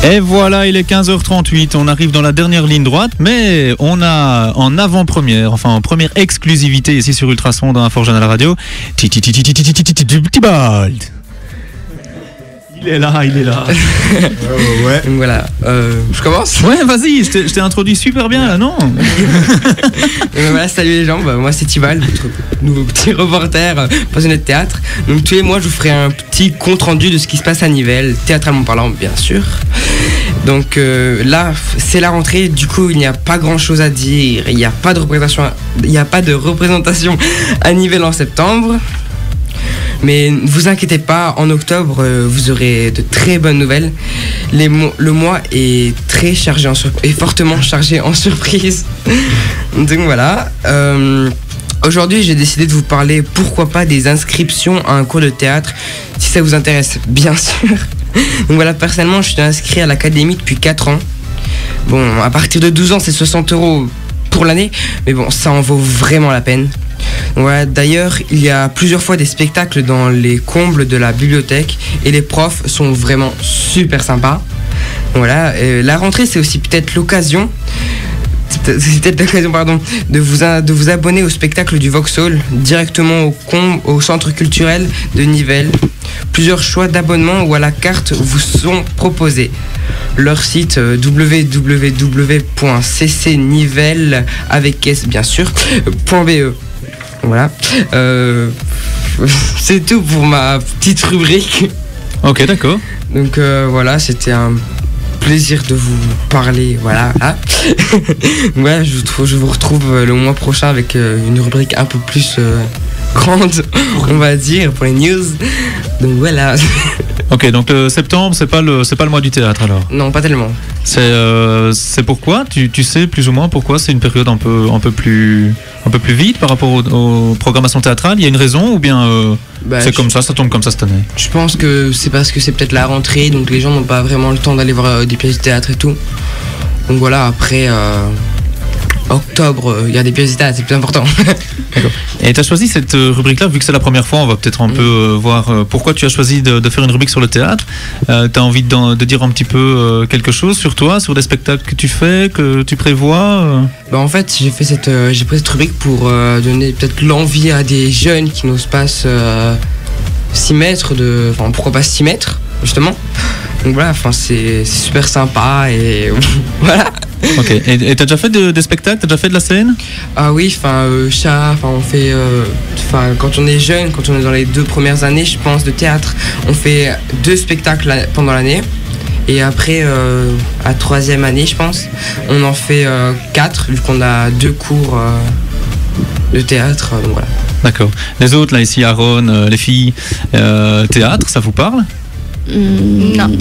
Et voilà, il est 15h38, on arrive dans la dernière ligne droite, mais on a en avant-première, enfin en première exclusivité ici sur Ultrason dans Info Jeune à la radio, Petit Bold. Il est là. Ouais. Donc voilà, je commence. Ouais, vas-y, je t'ai introduit super bien là, non? Voilà, salut les gens, moi c'est Tibal, votre nouveau petit reporter passionné de théâtre. Donc tous les mois je vous ferai un petit compte rendu de ce qui se passe à Nivelles, théâtralement parlant bien sûr. Donc là c'est la rentrée, du coup il n'y a pas grand chose à dire, il n'y a pas de représentation à Nivelles en septembre. Mais ne vous inquiétez pas, en octobre, vous aurez de très bonnes nouvelles. Le mois est très chargé est fortement chargé en surprises. Donc voilà. Aujourd'hui, j'ai décidé de vous parler, pourquoi pas, des inscriptions à un cours de théâtre, si ça vous intéresse, bien sûr. Donc voilà, personnellement, je suis inscrit à l'académie depuis 4 ans. Bon, à partir de 12 ans, c'est 60 € pour l'année, mais bon, ça en vaut vraiment la peine. Voilà, d'ailleurs, il y a plusieurs fois des spectacles dans les combles de la bibliothèque et les profs sont vraiment super sympas. Voilà, la rentrée, c'est aussi peut-être l'occasion de vous abonner au spectacle du Vauxhall directement au centre culturel de Nivelles. Plusieurs choix d'abonnement ou à la carte vous sont proposés. Leur site www.ccnivelles avec s bien sûr .be. Voilà. C'est tout pour ma petite rubrique. Ok, d'accord. Donc voilà, c'était un plaisir de vous parler. Voilà. Ouais, je vous retrouve le mois prochain avec une rubrique un peu plus grande, on va dire, pour les news. Donc voilà. Ok, donc septembre, c'est pas le mois du théâtre alors? Non, pas tellement. C'est pourquoi? Tu sais plus ou moins pourquoi c'est une période un peu plus vite par rapport aux programmations théâtrales? Il y a une raison ou bien c'est comme ça tombe comme ça cette année? Je pense que c'est parce que c'est peut-être la rentrée, donc les gens n'ont pas vraiment le temps d'aller voir des pièces de théâtre et tout. Donc voilà, après octobre, il y a des pièces de théâtre, c'est plus important. D'accord. Et tu as choisi cette rubrique-là, vu que c'est la première fois, on va peut-être un peu voir pourquoi tu as choisi de faire une rubrique sur le théâtre. Tu as envie de dire un petit peu quelque chose sur toi, sur des spectacles que tu fais, que tu prévois En fait, j'ai pris cette rubrique pour donner peut-être l'envie à des jeunes qui n'osent pas s'y mettre, pourquoi pas s'y mettre, justement. Donc voilà, c'est super sympa et voilà. Ok, et t'as déjà fait des spectacles, t'as déjà fait de la scène? Ah oui, on fait, quand on est jeune, quand on est dans les 2 premières années, je pense, de théâtre, on fait 2 spectacles pendant l'année. Et après, à 3e année, je pense, on en fait 4, vu qu'on a 2 cours de théâtre, donc voilà. D'accord. Les autres, là, ici, Aaron, les filles, théâtre, ça vous parle? Non.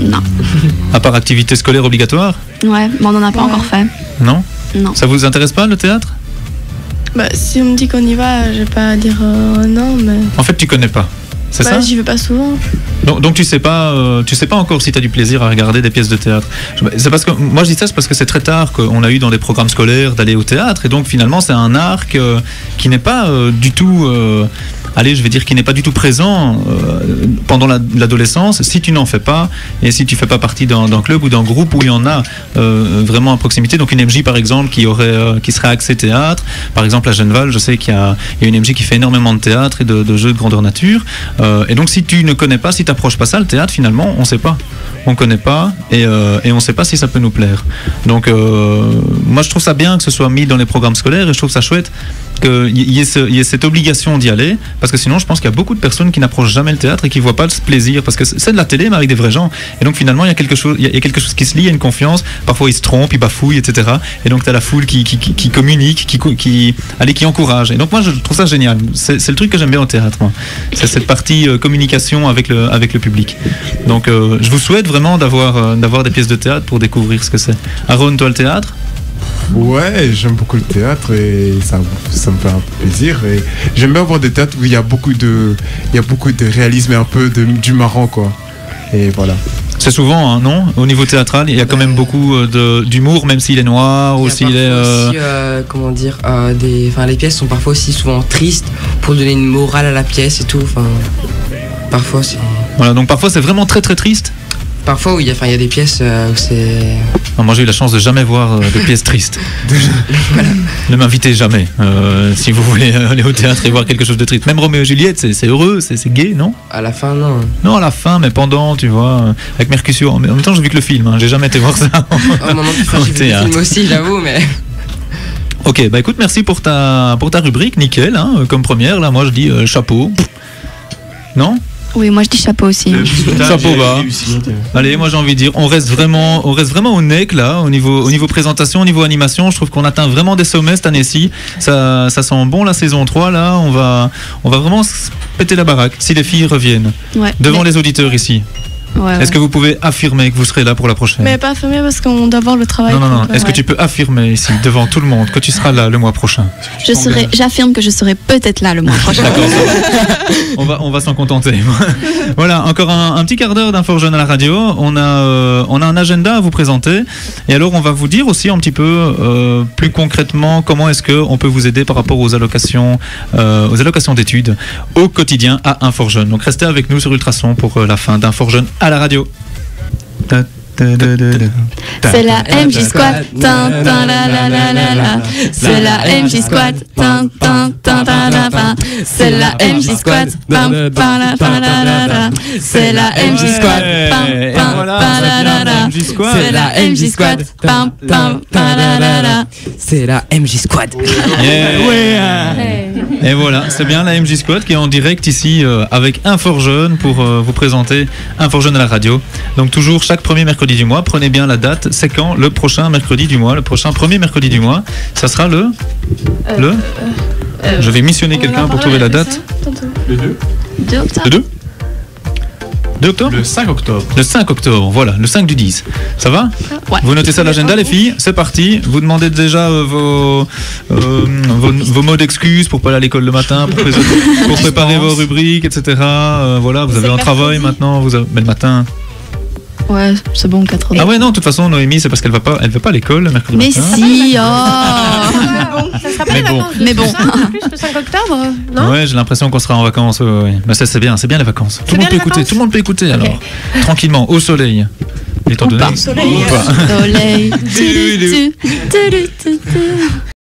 À part activité scolaire obligatoire? Ouais, mais on n'en a pas encore fait. Non? Non. Ça vous intéresse pas, le théâtre? Si on me dit qu'on y va, je vais pas dire non, mais... En fait, tu connais pas, c'est ça? J'y vais pas souvent. Donc tu sais pas encore si tu as du plaisir à regarder des pièces de théâtre. C'est parce que moi je dis ça, c'est parce que c'est très tard qu'on a eu dans les programmes scolaires d'aller au théâtre, et donc finalement c'est un art qui n'est pas du tout je vais dire, qui n'est pas du tout présent pendant l'adolescence si tu n'en fais pas, et si tu fais pas partie d'un club ou d'un groupe où il y en a vraiment à proximité. Donc une MJ par exemple qui serait axée théâtre, par exemple à Genneval, je sais qu'il y a une MJ qui fait énormément de théâtre et de jeux de grandeur nature, et donc si tu ne connais pas, si tu n'approches pas ça, le théâtre finalement on sait pas, on connaît pas, et on sait pas si ça peut nous plaire. Donc moi je trouve ça bien que ce soit mis dans les programmes scolaires, et je trouve ça chouette qu'il y ait cette obligation d'y aller, parce que sinon je pense qu'il y a beaucoup de personnes qui n'approchent jamais le théâtre et qui ne voient pas ce plaisir, parce que c'est de la télé mais avec des vrais gens, et donc finalement il y a quelque chose qui se lie, il y a une confiance, parfois ils se trompent, ils bafouillent, etc., et donc tu as la foule qui communique, qui encourage, et donc moi je trouve ça génial, c'est le truc que j'aime bien au théâtre, moi. C'est cette partie communication avec le public. Donc je vous souhaite vraiment d'avoir des pièces de théâtre pour découvrir ce que c'est. Aaron, toi, le théâtre? Ouais, j'aime beaucoup le théâtre et ça me fait un peu plaisir. Et j'aime bien voir des théâtres où il y a beaucoup de réalisme et un peu du marrant, quoi. Et voilà. C'est souvent, non? Au niveau théâtral, il y a quand même beaucoup d'humour, même s'il est noir ou s'il est... les pièces sont parfois aussi souvent tristes pour donner une morale à la pièce et tout. Parfois c'est... Voilà, donc parfois c'est vraiment très très triste. Parfois, oui, il y a des pièces où c'est. Moi, j'ai eu la chance de jamais voir de pièces tristes. Ne m'invitez jamais si vous voulez aller au théâtre et voir quelque chose de triste. Même Roméo et Juliette, c'est heureux, c'est gai, non? À la fin, non. Non, à la fin, mais pendant, tu vois, avec Mercutio. En même temps, j'ai vu que le film, hein, j'ai jamais été voir ça. Oh, non, j'ai vu le film aussi, j'avoue, mais. Ok, bah écoute, merci pour ta rubrique, nickel, hein, comme première. Là, moi, je dis chapeau. Non? Oui, moi je dis chapeau aussi. Chapeau bas. Allez, moi j'ai envie de dire, on reste vraiment au nec là, au niveau présentation, au niveau animation. Je trouve qu'on atteint vraiment des sommets cette année-ci. Ça sent bon la saison 3 là. On va vraiment péter la baraque si les filles reviennent devant les auditeurs ici. Ouais, Est-ce que vous pouvez affirmer que vous serez là pour la prochaine? Mais pas affirmer parce qu'on doit voir le travail. Non. Est-ce que tu peux affirmer ici devant tout le monde que tu seras là le mois prochain? J'affirme que je serai peut-être là le mois prochain. D'accord. On va s'en contenter. Voilà, encore un petit quart d'heure d'Info Jeune à la radio. On a un agenda à vous présenter. Et alors, on va vous dire aussi un petit peu plus concrètement comment est-ce qu'on peut vous aider par rapport aux allocations d'études au quotidien à Infor Jeune. Donc, restez avec nous sur Ultrason pour la fin d'Infor Jeune à la radio. C'est la MJ Squad, tin tin la la la la la. C'est la MJ Squad, tin tin tin ta la pa. C'est la MJ Squad, pam pam la pa la la la. C'est la MJ Squad, pam pam pa la la la. C'est la MJ Squad, pam pam pa la la la. C'est la MJ Squad. Et voilà, c'est bien la MJ Squad qui est en direct ici avec Infor Jeune pour vous présenter Infor Jeune à la radio. Donc toujours chaque premier mercredi du mois, prenez bien la date, c'est quand le prochain mercredi du mois, le prochain premier mercredi du mois, ça sera je vais missionner quelqu'un pour trouver la date. Le 2. 2 octobre. Le 2 2 octobre? Le 5 octobre. Le 5 octobre, voilà, le 5 du 10. Ça va? Ouais. Vous notez ça à l'agenda, les filles? C'est parti. Vous demandez déjà vos mots d'excuses pour pas aller à l'école le matin, pour préparer vos rubriques, etc. Voilà, vous avez un travail maintenant, mais le matin. Ouais, c'est bon, 4 heures. Ah ouais, non, de toute façon, Noémie, c'est parce qu'elle veut pas à l'école le mercredi Mais matin. si, oh. Ça sera pas Mais les bon. vacances. Mais bon. Plus le 5 octobre, non? Ouais, j'ai l'impression qu'on sera en vacances. Ouais. Mais ça, c'est bien les vacances. Tout le monde peut écouter, tout le monde peut écouter alors. Tranquillement, au soleil. Étant donné. Soleil. Ou pas. Soleil.